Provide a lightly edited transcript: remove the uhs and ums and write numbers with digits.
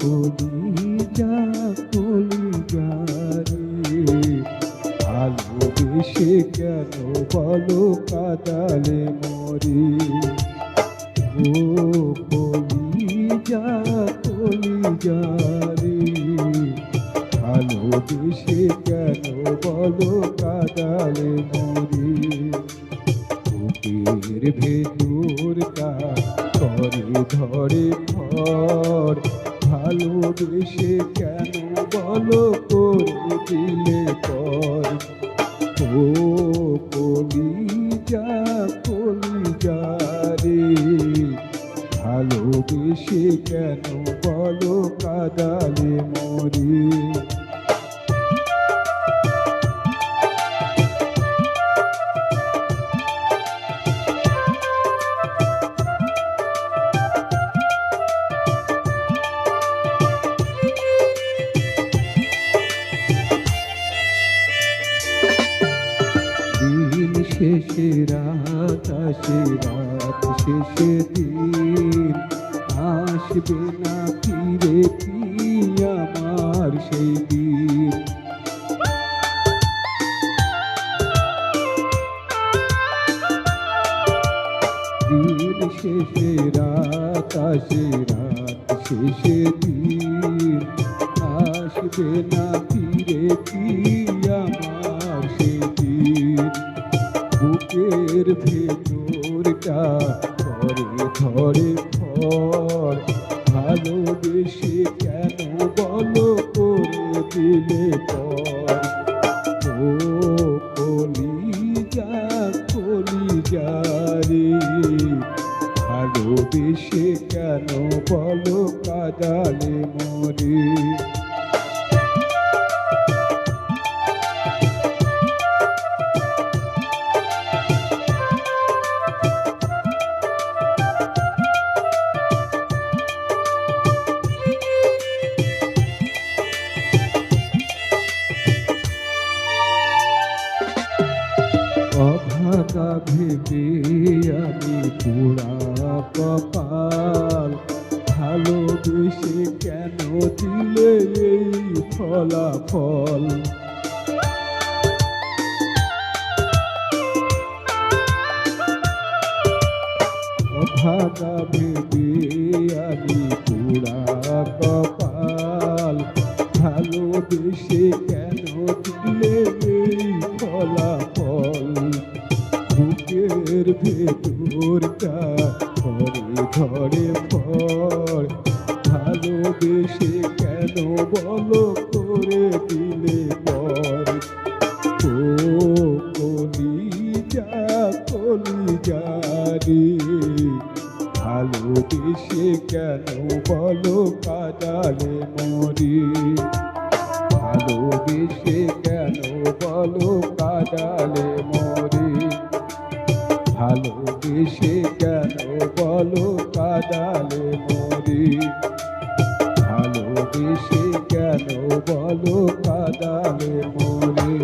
কলিজা কলিজা রে, ভালোবেসে কেন বলো কাঁদালে মরে। ও কলিজা কলিজা রে, ভালোবেসে কেন বলো কাঁদালে মরে। বুকের ভেতরটা করে ধরে ভর, ভালোবেসে কেন বলো করে দিলে পর। ও কলিজা কলিজা রে, ভালোবেসে কেন বলো কাঁদালে মরে। দিন শেষে রাত আসে, রাত শেষে দিন আসবে না ফিরে কি আমার সেই দিন। দিন শেষে রাত আসে, রাত শেষে দিন আসবে না ফিরে কি আমার সেই দিন। বুকের ভেতরটা করে ধরে ভর, ভালোবেসে কেন বলো করে দিলে পর। ও কলিজা কলিজা রে, ভালোবেসে কেন বলো কাঁদালে মরে। অভাগা ভেবে আমি পোড়া কপাল, ভালোবেসে কেন দিলে এই ফলাফল। অভাগা ভেবে আমি পোড়া কপাল, ভালোবেসে কেন দিলে এই ফলাফল। বুকের ভেতরটা করে ধরে ভর, ভালোবেসে কেন বলো করে দিলে পর। ও কলিজা কলিজা রে, ভালোবেসে কেন বলো কাঁদালে মরে। ভালোবেসে কেন বলো কাঁদালে মরে। ভালোবেসে কেন বলো কাঁদালে মরে। ভালোবেসে কেন বলো কাঁদালে মরে।